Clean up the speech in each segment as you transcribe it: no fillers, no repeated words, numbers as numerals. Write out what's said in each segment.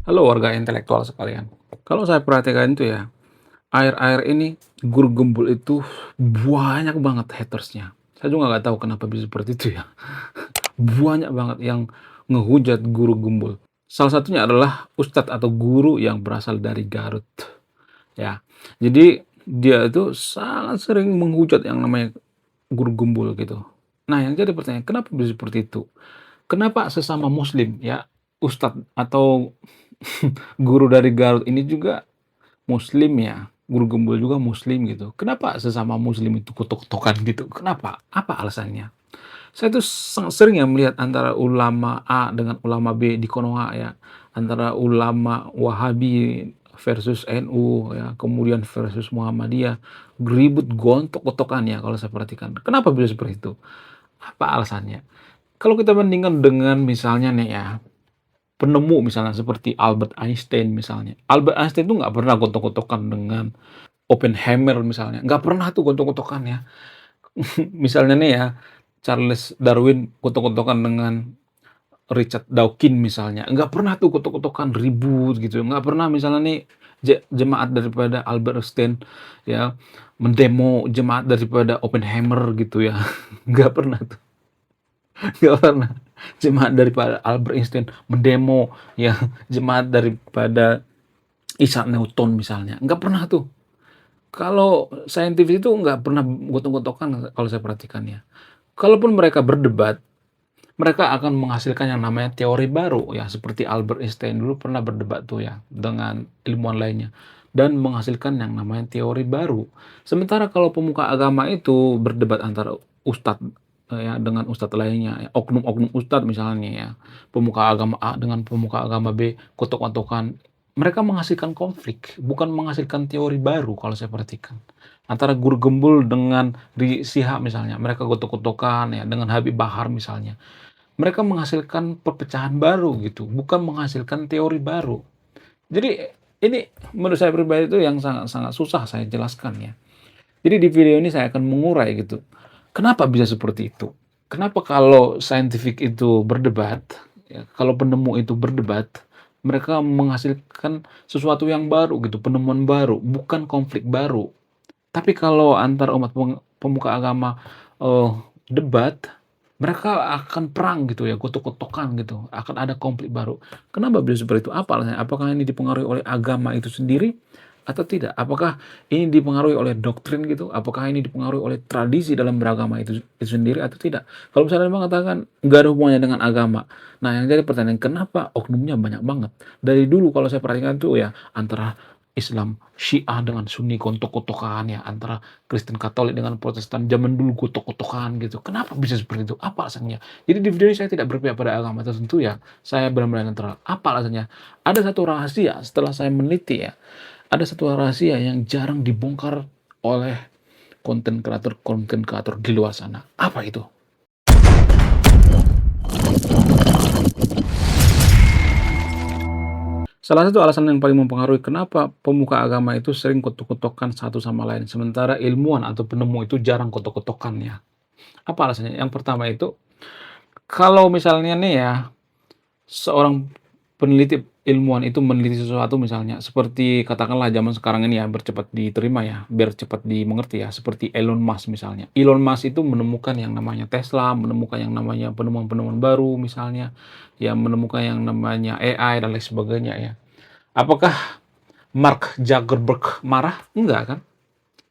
Halo warga intelektual sekalian. Kalau saya perhatikan itu ya, akhir-akhir ini guru gembul itu banyak banget hatersnya. Saya juga nggak tahu kenapa bisa seperti itu ya. Banyak banget yang ngehujat guru gembul. Salah satunya adalah ustadz atau guru yang berasal dari Garut, ya. Jadi dia itu sangat sering menghujat yang namanya guru gembul gitu. Nah, yang jadi pertanyaan, kenapa bisa seperti itu? Kenapa sesama muslim ya, ustadz atau guru dari Garut ini juga muslim ya, guru gembul juga muslim gitu. Kenapa sesama muslim itu kutuk-kutukan gitu? Kenapa? Apa alasannya? Saya tuh sangat sering ya melihat antara ulama A dengan ulama B di Konoha ya, antara ulama Wahabi versus NU ya, kemudian versus Muhammadiyah, ribut gontok-gotokan ya kalau saya perhatikan. Kenapa bisa seperti itu? Apa alasannya? Kalau kita bandingkan dengan misalnya nih ya, penemu misalnya seperti Albert Einstein misalnya. Albert Einstein tuh nggak pernah gontok-gotokan dengan Oppenheimer misalnya, nggak pernah tuh gontok-gotokan ya. Misalnya nih ya, Charles Darwin gontok-gotokan dengan Richard Dawkins misalnya, nggak pernah tuh gontok-gotokan ribut gitu, nggak pernah misalnya nih jemaat daripada Albert Einstein ya, mendemo jemaat daripada Oppenheimer gitu ya, nggak pernah tuh, nggak pernah. Jemaat daripada Albert Einstein mendemo ya, jemaat daripada Isaac Newton misalnya, nggak pernah tuh. Kalau saintifik itu nggak pernah gontok-gontokan kalau saya perhatikan ya. Kalaupun mereka berdebat, mereka akan menghasilkan yang namanya teori baru ya, seperti Albert Einstein dulu pernah berdebat tuh ya dengan ilmuwan lainnya dan menghasilkan yang namanya teori baru. Sementara kalau pemuka agama itu berdebat antara ustadz ya dengan ustadz lainnya, ya, oknum-oknum ustadz misalnya ya, pemuka agama A dengan pemuka agama B, kotok-kotokan, mereka menghasilkan konflik, bukan menghasilkan teori baru kalau saya perhatikan. Antara guru gembul dengan Rizik Syihab misalnya, mereka gotok-gotokan ya dengan Habib Bahar misalnya. Mereka menghasilkan perpecahan baru gitu, bukan menghasilkan teori baru. Jadi ini menurut saya pribadi itu yang sangat-sangat susah saya jelaskan ya. Jadi di video ini saya akan mengurai gitu. Kenapa bisa seperti itu? Kenapa kalau scientific itu berdebat, ya, kalau penemu itu berdebat, mereka menghasilkan sesuatu yang baru gitu, penemuan baru, bukan konflik baru. Tapi kalau antar umat pemuka agama, eee, debat, mereka akan perang gitu ya, gotok-gotokan gitu, akan ada konflik baru. Kenapa bisa seperti itu? Apa alasannya? Apakah ini dipengaruhi oleh agama itu sendiri atau tidak? Apakah ini dipengaruhi oleh doktrin gitu? Apakah ini dipengaruhi oleh tradisi dalam beragama itu sendiri atau tidak? Kalau misalnya mengatakan nggak ada hubungannya dengan agama, nah yang jadi pertanyaan, kenapa oknumnya banyak banget? Dari dulu kalau saya perhatikan tuh ya, antara Islam Syiah dengan Sunni gontok-gotokan ya, antara Kristen Katolik dengan Protestan zaman dulu gotok-gotokan gitu. Kenapa bisa seperti itu? Apa alasannya? Jadi di video ini saya tidak berpihak pada agama tertentu ya, saya benar-benar netral. Apa alasannya? Ada satu rahasia setelah saya meneliti ya, ada satu rahasia yang jarang dibongkar oleh konten kreator di luar sana. Apa itu? Salah satu alasan yang paling mempengaruhi kenapa pemuka agama itu sering gotok-gotokan satu sama lain, sementara ilmuwan atau penemu itu jarang gotok-gotokan ya. Apa alasannya? Yang pertama itu, kalau misalnya nih ya, seorang peneliti ilmuwan itu meneliti sesuatu misalnya, seperti katakanlah zaman sekarang ini ya, biar cepat diterima ya, biar cepat dimengerti ya, seperti Elon Musk misalnya. Elon Musk itu menemukan yang namanya Tesla, menemukan yang namanya penemuan-penemuan baru misalnya, ya menemukan yang namanya AI dan lain sebagainya ya. Apakah Mark Zuckerberg marah? Enggak kan?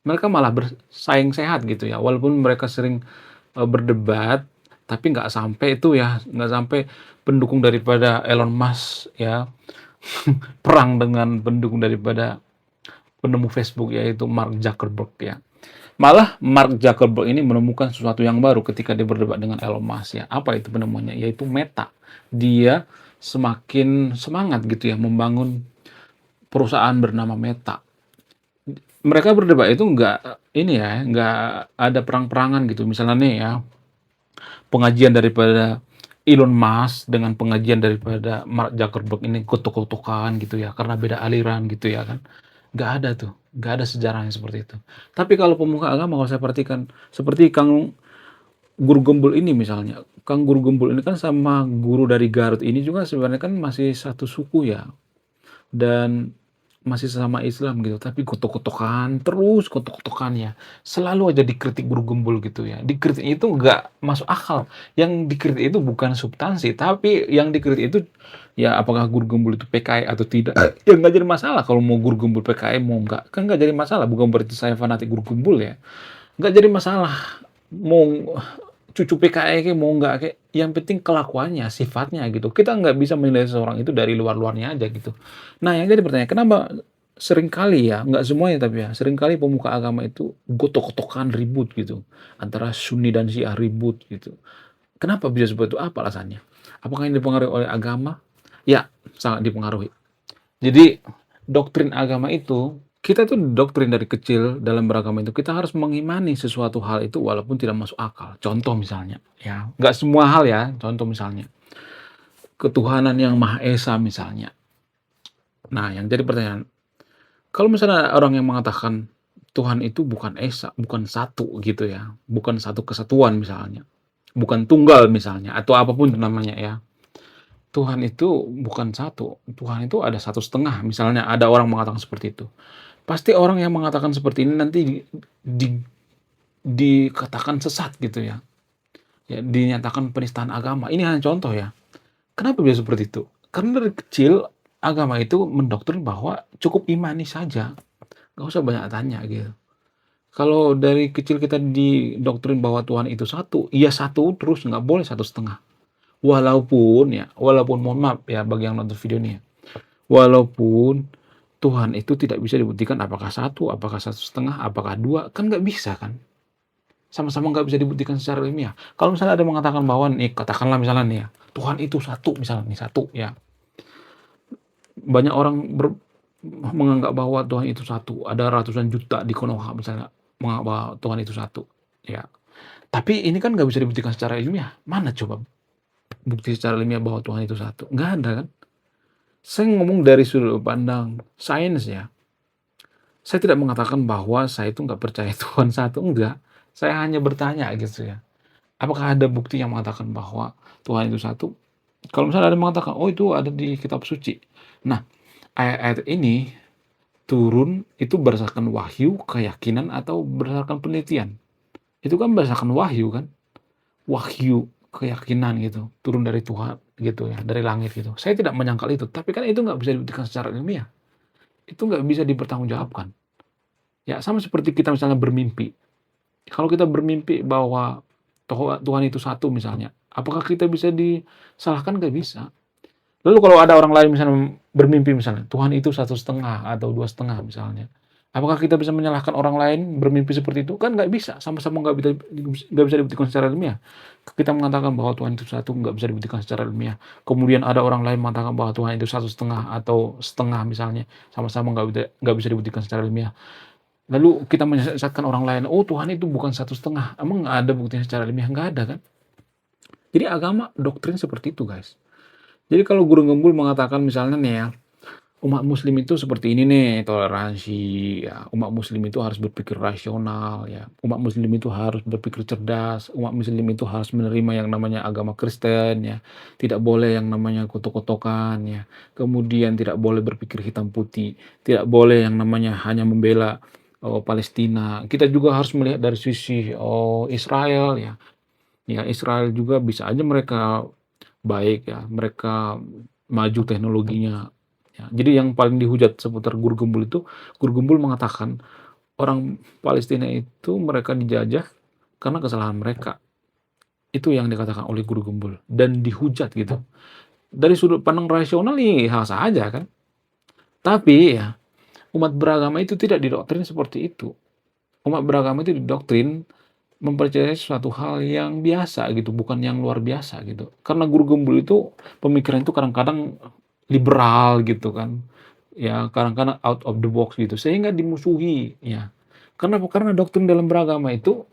Mereka malah bersaing sehat gitu ya, walaupun mereka sering, berdebat, tapi nggak sampai itu ya, nggak sampai pendukung daripada Elon Musk ya, perang dengan pendukung daripada penemu Facebook yaitu Mark Zuckerberg ya. Malah Mark Zuckerberg ini menemukan sesuatu yang baru ketika dia berdebat dengan Elon Musk ya. Apa itu penemuannya? Yaitu Meta. Dia semakin semangat gitu ya membangun perusahaan bernama Meta. Mereka berdebat itu nggak ini ya, nggak ada perang-perangan gitu. Misalnya nih ya, pengajian daripada Elon Musk dengan pengajian daripada Mark Zuckerberg ini gotok-gotokan gitu ya, karena beda aliran gitu ya kan. Nggak ada tuh, nggak ada sejarahnya seperti itu. Tapi kalau pemuka agama kalau saya perhatikan, seperti Kang Guru Gembul ini misalnya, Kang Guru Gembul ini kan sama guru dari Garut ini juga sebenarnya kan masih satu suku ya. dan masih sesama Islam gitu, tapi gotok-gotokan terus, gotok-gotokannya. Selalu aja dikritik guru gembul gitu ya. Dikritik itu nggak masuk akal. Yang dikritik itu bukan substansi, tapi yang dikritik itu ya apakah guru gembul itu PKI atau tidak. Ya nggak jadi masalah kalau mau guru gembul PKI mau nggak. Kan nggak jadi masalah, bukan berarti saya fanatik guru gembul ya. Nggak jadi masalah mau cucu PKI kayak mau nggak kayak, yang penting kelakuannya, sifatnya gitu. Kita nggak bisa menilai seseorang itu dari luar-luarnya aja gitu. Nah, yang jadi pertanyaan, kenapa seringkali ya, nggak semuanya tapi ya, seringkali pemuka agama itu gotok-gotokan ribut gitu, antara Sunni dan Syiah ribut gitu. Kenapa bisa seperti itu? Apa alasannya? Apakah ini dipengaruhi oleh agama? Ya, sangat dipengaruhi. Jadi, doktrin agama itu, kita tuh doktrin dari kecil dalam beragama itu, kita harus mengimani sesuatu hal itu walaupun tidak masuk akal. Contoh misalnya, ya, nggak semua hal ya, contoh misalnya, ketuhanan yang Maha Esa misalnya. Nah, yang jadi pertanyaan, kalau misalnya orang yang mengatakan Tuhan itu bukan esa, bukan satu gitu ya, bukan satu kesatuan misalnya, bukan tunggal misalnya, atau apapun namanya ya. Tuhan itu bukan satu, Tuhan itu ada satu setengah, misalnya ada orang mengatakan seperti itu. Pasti orang yang mengatakan seperti ini nanti di dikatakan sesat gitu ya. Ya, dinyatakan penistaan agama. Ini hanya contoh ya. Kenapa bisa seperti itu? Karena dari kecil agama itu mendoktrin bahwa cukup imani saja, nggak usah banyak tanya gitu. Kalau dari kecil kita didoktrin bahwa Tuhan itu satu, iya satu terus, nggak boleh satu setengah. Walaupun mohon maaf ya bagi yang nonton video ini ya, walaupun Tuhan itu tidak bisa dibuktikan apakah satu, apakah satu setengah, apakah dua, kan nggak bisa kan? Sama-sama nggak bisa dibuktikan secara ilmiah. Kalau misalnya ada yang mengatakan bahwa nih, katakanlah misalnya nih ya, Tuhan itu satu, misalnya nih satu ya. Banyak orang menganggap bahwa Tuhan itu satu. Ada ratusan juta di Konoha misalnya menganggap bahwa Tuhan itu satu. Ya. Tapi ini kan nggak bisa dibuktikan secara ilmiah. Mana coba bukti secara ilmiah bahwa Tuhan itu satu? Nggak ada kan? Saya ngomong dari sudut pandang sains ya. Saya tidak mengatakan bahwa saya itu nggak percaya Tuhan satu, enggak. Saya hanya bertanya gitu ya. Apakah ada bukti yang mengatakan bahwa Tuhan itu satu? Kalau misalnya ada yang mengatakan, oh itu ada di kitab suci. Nah, ayat-ayat ini turun itu berdasarkan wahyu, keyakinan, atau berdasarkan penelitian. Itu kan berdasarkan wahyu kan? Wahyu, keyakinan gitu, turun dari Tuhan gitu ya, dari langit gitu. Saya tidak menyangkal itu, tapi kan itu nggak bisa dibuktikan secara ilmiah. Itu nggak bisa dipertanggungjawabkan. Ya, sama seperti kita misalnya bermimpi. Kalau kita bermimpi bahwa Tuhan itu satu misalnya, apakah kita bisa disalahkan? Nggak bisa. Lalu kalau ada orang lain misalnya bermimpi misalnya, Tuhan itu satu setengah atau dua setengah misalnya. Apakah kita bisa menyalahkan orang lain bermimpi seperti itu? Kan nggak bisa, sama-sama nggak bisa dibuktikan secara ilmiah. Kita mengatakan bahwa Tuhan itu satu nggak bisa dibuktikan secara ilmiah. Kemudian ada orang lain mengatakan bahwa Tuhan itu satu setengah atau setengah misalnya, sama-sama nggak bisa dibuktikan secara ilmiah. Lalu kita menyesatkan orang lain, oh Tuhan itu bukan satu setengah. Emang nggak ada buktinya secara ilmiah? Nggak ada kan? Jadi agama doktrin seperti itu guys. Jadi kalau guru gembul mengatakan misalnya nih ya, umat muslim itu seperti ini nih, toleransi, ya, umat muslim itu harus berpikir rasional, ya, umat muslim itu harus berpikir cerdas, umat muslim itu harus menerima yang namanya agama Kristen, ya, tidak boleh yang namanya kotok-kotokan, ya, kemudian tidak boleh berpikir hitam putih, tidak boleh yang namanya hanya membela Palestina. Kita juga harus melihat dari sisi Israel, ya, ya Israel juga bisa aja mereka baik ya, mereka maju teknologinya. Ya, jadi yang paling dihujat seputar guru gembul itu, guru gembul mengatakan orang Palestina itu mereka dijajah karena kesalahan mereka. Itu yang dikatakan oleh guru gembul dan dihujat gitu. Dari sudut pandang rasional nih hal saja kan. Tapi ya umat beragama itu tidak didoktrin seperti itu. Umat beragama itu didoktrin mempercayai suatu hal yang biasa gitu, bukan yang luar biasa gitu. Karena guru gembul itu pemikiran itu kadang-kadang liberal gitu kan. Ya, kadang-kadang out of the box gitu, sehingga dimusuhi ya. Karena doktrin dalam beragama itu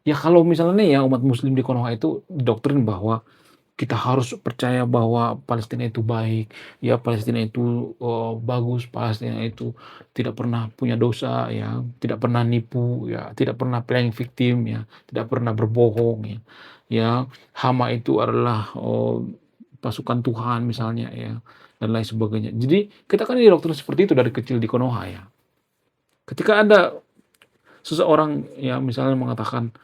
ya kalau misalnya nih ya umat muslim di Konoha itu doktrin bahwa kita harus percaya bahwa Palestina itu baik, ya Palestina itu bagus, Palestina itu tidak pernah punya dosa, ya tidak pernah nipu, ya tidak pernah playing victim, ya tidak pernah berbohong, ya, ya Hama itu adalah pasukan Tuhan misalnya, ya dan lain sebagainya. Jadi kita kan didoktrin seperti itu dari kecil di Konoha ya. Ketika ada seseorang yang misalnya mengatakan,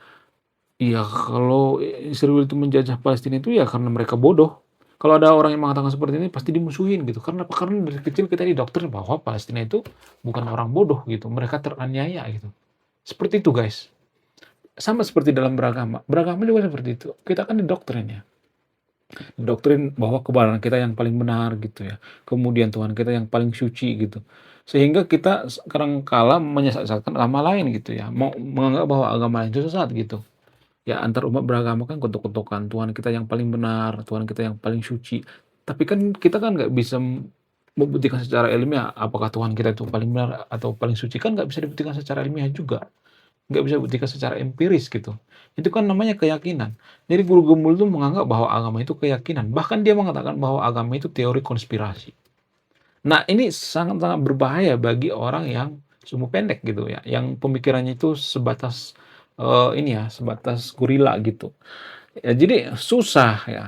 "Iya, kalau Israel itu menjajah Palestina itu ya karena mereka bodoh." Kalau ada orang yang mengatakan seperti ini pasti dimusuhin gitu. Karena apa? Karena dari kecil kita didoktrin bahwa Palestina itu bukan orang bodoh gitu, mereka teraniaya gitu. Seperti itu guys. Sama seperti dalam beragama. Beragama juga seperti itu. Kita kan didoktrin ya. Doktrin bahwa kebenaran kita yang paling benar gitu ya. Kemudian Tuhan kita yang paling suci gitu. Sehingga kita kadang kala menyesatkan agama lain gitu ya. Mau menganggap bahwa agama lain itu sesat gitu. Ya antar umat beragama kan kutuk-kutukan, Tuhan kita yang paling benar, Tuhan kita yang paling suci. Tapi kan kita kan nggak bisa membuktikan secara ilmiah apakah Tuhan kita itu paling benar atau paling suci, kan nggak bisa dibuktikan secara ilmiah juga. Nggak bisa dibuktikan secara empiris gitu. Itu kan namanya keyakinan. Jadi guru gembul itu menganggap bahwa agama itu keyakinan. Bahkan dia mengatakan bahwa agama itu teori konspirasi. Nah, ini sangat-sangat berbahaya bagi orang yang sumbu pendek gitu ya, yang pemikirannya itu sebatas, ini ya, sebatas gorila gitu. Ya jadi susah ya,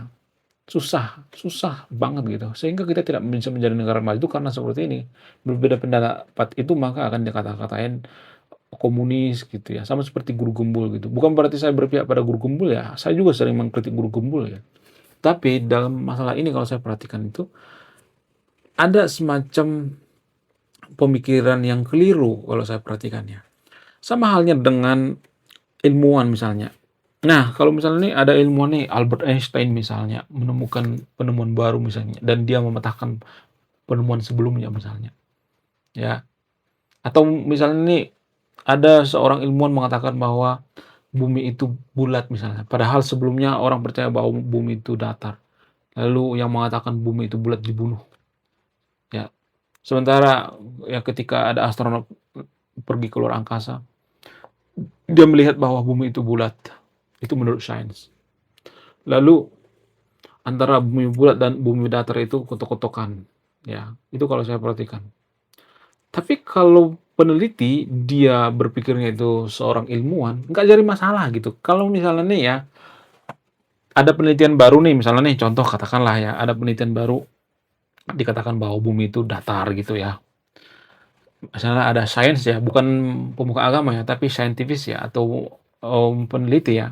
susah susah banget gitu, sehingga kita tidak bisa menjadi negara maju itu karena seperti ini. Berbeda pendapat itu maka akan dikata-katain komunis gitu ya, sama seperti guru gembul gitu. Bukan berarti saya berpihak pada guru gembul ya, saya juga sering mengkritik guru gembul ya. Tapi dalam masalah ini kalau saya perhatikan itu, ada semacam pemikiran yang keliru kalau saya perhatikannya. Sama halnya dengan ilmuwan misalnya. Nah, kalau misalnya nih ada ilmuwan nih, Albert Einstein misalnya, menemukan penemuan baru misalnya, dan dia mematahkan penemuan sebelumnya misalnya, ya. Atau misalnya nih, ada seorang ilmuwan mengatakan bahwa bumi itu bulat misalnya, padahal sebelumnya orang percaya bahwa bumi itu datar. Lalu yang mengatakan bumi itu bulat dibunuh, ya. Sementara ya ketika ada astronot pergi ke luar angkasa, dia melihat bahwa bumi itu bulat. Itu menurut sains. Lalu antara bumi bulat dan bumi datar itu kotok-kotokan, ya. Itu kalau saya perhatikan. Tapi kalau peneliti dia berpikirnya itu seorang ilmuwan, nggak jadi masalah gitu. Kalau misalnya nih ya, ada penelitian baru nih, misalnya nih contoh katakanlah ya, ada penelitian baru dikatakan bahwa bumi itu datar gitu ya. Misalnya ada sains ya, bukan pemuka agama ya, tapi saintifis ya atau peneliti ya.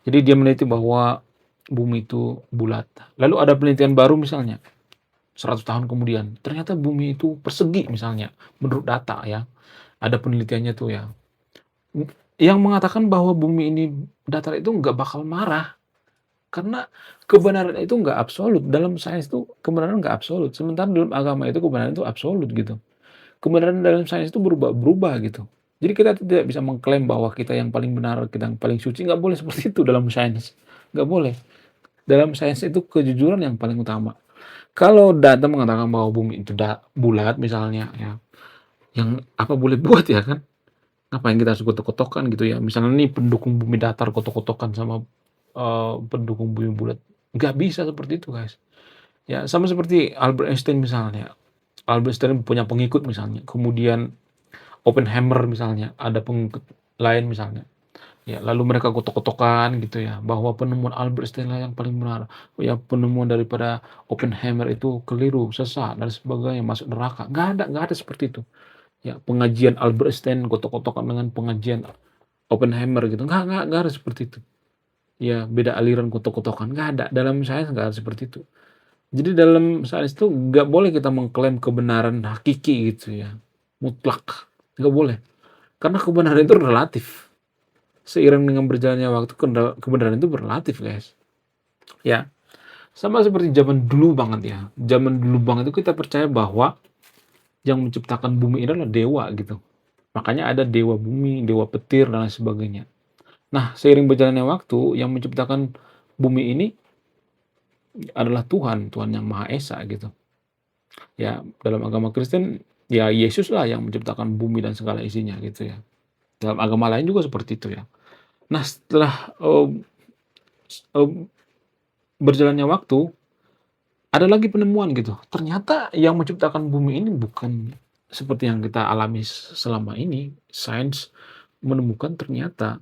Jadi dia meneliti bahwa bumi itu bulat. Lalu ada penelitian baru misalnya 100 tahun kemudian, ternyata bumi itu persegi misalnya, menurut data ya. Ada penelitiannya tuh ya. Yang mengatakan bahwa bumi ini datar itu nggak bakal marah. Karena kebenaran itu nggak absolut. Dalam sains itu kebenaran nggak absolut. Sementara dalam agama itu kebenaran itu absolut gitu. Kebenaran dalam sains itu berubah-berubah gitu. Jadi kita tidak bisa mengklaim bahwa kita yang paling benar, kita yang paling suci, nggak boleh seperti itu dalam sains. Nggak boleh. Dalam sains itu kejujuran yang paling utama. Kalau data mengatakan bahwa bumi itu bulat misalnya ya, yang apa boleh buat ya kan? Ngapain kita harus kotok-kotokan gitu ya? Misalnya nih pendukung bumi datar kotok-kotokan sama pendukung bumi bulat. Nggak bisa seperti itu guys. Ya sama seperti Albert Einstein misalnya. Albert Einstein punya pengikut misalnya. Kemudian Oppenheimer misalnya ada pengikut lain misalnya. Ya, lalu mereka kotok-kotokan gitu ya, bahwa penemuan Albert Einstein lah yang paling benar. Ya, penemuan daripada Oppenheimer itu keliru, sesat, dan sebagainya, masuk neraka. Nggak ada seperti itu. Ya, pengajian Albert Einstein kotok-kotokan dengan pengajian Oppenheimer gitu. Nggak ada seperti itu. Ya, beda aliran kotok-kotokan. Nggak ada. Dalam sains nggak ada seperti itu. Jadi dalam sains itu nggak boleh kita mengklaim kebenaran hakiki gitu ya. Mutlak. Nggak boleh. Karena kebenaran itu relatif. Seiring dengan berjalannya waktu, kebenaran itu berlatif, guys. Ya, sama seperti zaman dulu banget ya. Zaman dulu banget itu kita percaya bahwa yang menciptakan bumi ini adalah dewa gitu. Makanya ada dewa bumi, dewa petir, dan lain sebagainya. Nah, seiring berjalannya waktu, yang menciptakan bumi ini adalah Tuhan, Tuhan yang Maha Esa gitu. Ya, dalam agama Kristen, ya Yesus lah yang menciptakan bumi dan segala isinya gitu ya. Dalam agama lain juga seperti itu ya. Nah, setelah berjalannya waktu, ada lagi penemuan gitu. Ternyata yang menciptakan bumi ini bukan seperti yang kita alami selama ini. Sains menemukan ternyata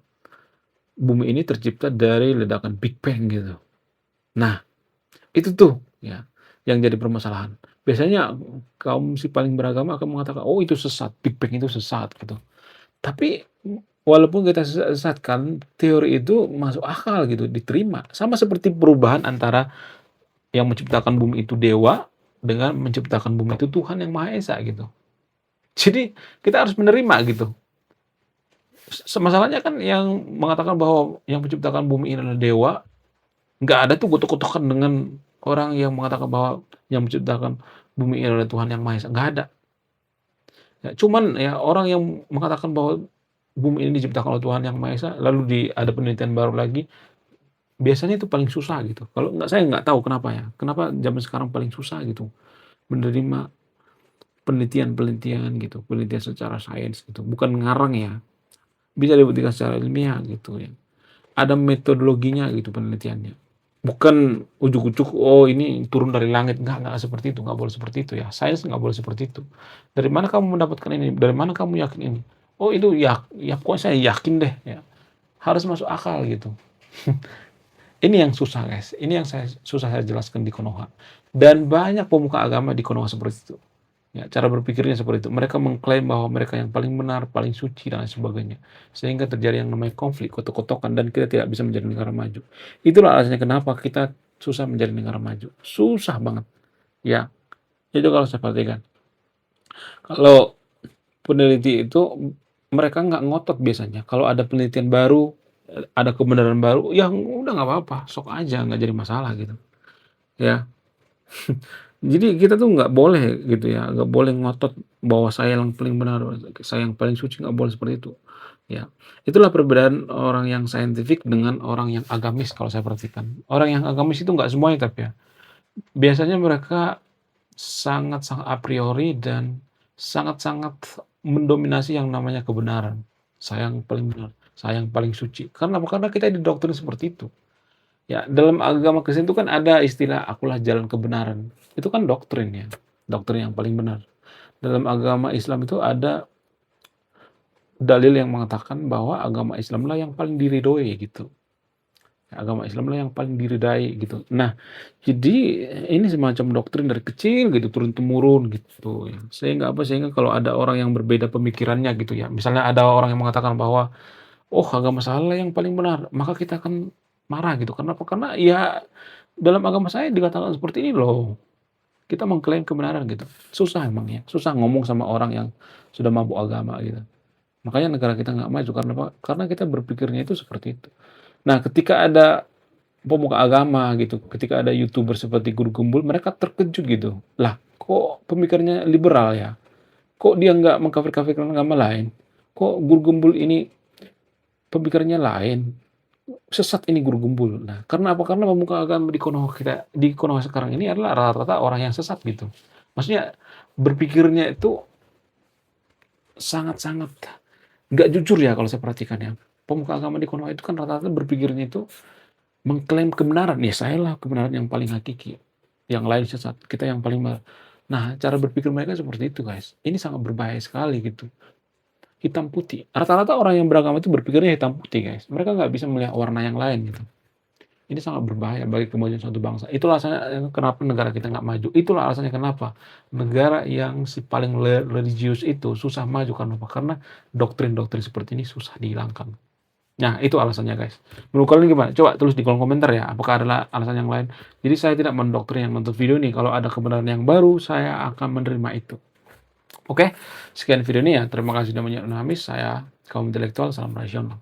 bumi ini tercipta dari ledakan Big Bang gitu. Nah, itu tuh ya yang jadi permasalahan. Biasanya kaum si paling beragama akan mengatakan, "Oh itu sesat, Big Bang itu sesat," gitu. Tapi, walaupun kita sesatkan, teori itu masuk akal gitu, diterima. Sama seperti perubahan antara yang menciptakan bumi itu dewa, dengan menciptakan bumi itu Tuhan Yang Maha Esa gitu. Jadi, kita harus menerima gitu. Masalahnya kan yang mengatakan bahwa yang menciptakan bumi ini adalah dewa, nggak ada tuh gotok-gotokan dengan orang yang mengatakan bahwa yang menciptakan bumi ini adalah Tuhan Yang Maha Esa, nggak ada. Ya, cuman ya orang yang mengatakan bahwa bumi ini diciptakan oleh Tuhan Yang Maha Esa, lalu ada penelitian baru lagi, biasanya itu paling susah gitu. Kalau nggak saya nggak tahu kenapa ya, kenapa zaman sekarang paling susah gitu menerima penelitian-penelitian gitu, penelitian secara sains gitu, bukan ngarang ya, bisa dibuktikan secara ilmiah gitu ya. Ada metodologinya gitu penelitiannya. Bukan ujuk-ujuk, "Oh ini turun dari langit." Nggak seperti itu, nggak boleh seperti itu ya. Sains nggak boleh seperti itu. "Dari mana kamu mendapatkan ini? Dari mana kamu yakin ini?" "Oh itu ya ya pokoknya saya yakin deh," ya. Harus masuk akal gitu. Ini yang susah guys, ini yang susah saya jelaskan di Konoha. Dan banyak pemuka agama di Konoha seperti itu. Ya, cara berpikirnya seperti itu. Mereka mengklaim bahwa mereka yang paling benar, paling suci, dan lain sebagainya. Sehingga terjadi yang namanya konflik, kotok-kotokan, dan kita tidak bisa menjadi negara maju. Itulah alasannya kenapa kita susah menjadi negara maju. Susah banget. Ya, itu kalau saya perhatikan. Kalau peneliti itu, mereka nggak ngotot biasanya. Kalau ada penelitian baru, ada kebenaran baru, ya udah nggak apa-apa, sok aja, nggak jadi masalah gitu. Ya, jadi kita tuh nggak boleh gitu ya, nggak boleh ngotot bahwa saya yang paling benar, saya yang paling suci, nggak boleh seperti itu. Ya, itulah perbedaan orang yang saintifik dengan orang yang agamis kalau saya perhatikan. Orang yang agamis itu nggak semuanya tapi ya, biasanya mereka sangat-sangat a priori dan sangat-sangat mendominasi yang namanya kebenaran. Saya yang paling benar, saya yang paling suci. Karena apa? Karena kita didoktrin seperti itu. Ya, dalam agama Kristen itu kan ada istilah, "Akulah jalan kebenaran." Itu kan doktrin ya, doktrin yang paling benar. Dalam agama Islam itu ada dalil yang mengatakan bahwa agama Islamlah yang paling diridhoi gitu. Agama Islamlah yang paling diridai gitu. Nah, jadi ini semacam doktrin dari kecil gitu, turun-temurun gitu ya. Sehingga apa, sehingga kalau ada orang yang berbeda pemikirannya gitu ya, misalnya ada orang yang mengatakan bahwa, "Oh, agama salah yang paling benar," maka kita akan marah gitu. Kenapa? Karena ya dalam agama saya dikatakan seperti ini loh. Kita mengklaim kebenaran gitu. Susah emang ya, susah ngomong sama orang yang sudah mabuk agama gitu. Makanya negara kita nggak maju karena apa? Karena kita berpikirnya itu seperti itu. Nah, ketika ada pemuka agama gitu, ketika ada YouTuber seperti Guru Gembul, mereka terkejut gitu. Lah, kok pemikirannya liberal ya? Kok dia nggak mengkafir-kafirkan agama lain? Kok Guru Gembul ini pemikirannya lain? Sesat ini Guru Gembul. Nah, karena apa? Karena pemuka agama di Konoha sekarang ini adalah rata-rata orang yang sesat gitu. Maksudnya berpikirnya itu sangat-sangat nggak jujur ya kalau saya perhatikan ya. Pemuka agama di Konoha itu kan rata-rata berpikirnya itu mengklaim kebenaran. Ya sayalah kebenaran yang paling hakiki. Yang lain sesat. Kita yang paling benar. Nah, cara berpikir mereka seperti itu guys. Ini sangat berbahaya sekali gitu. Hitam putih. Rata-rata orang yang beragama itu berpikirnya hitam putih guys. Mereka nggak bisa melihat warna yang lain gitu. Ini sangat berbahaya bagi kemajuan suatu bangsa. Itulah alasannya kenapa negara kita nggak maju. Itulah alasannya kenapa negara yang si paling religius itu susah maju. Karena apa? Karena doktrin-doktrin seperti ini susah dihilangkan. Nah, itu alasannya guys. Menurut kalian gimana? Coba tulis di kolom komentar ya. Apakah ada alasan yang lain? Jadi saya tidak mendoktrin yang nonton video ini. Kalau ada kebenaran yang baru, saya akan menerima itu. Oke, sekian video ini ya. Terima kasih sudah menonton. Saya kaum intelektual. Salam rasional.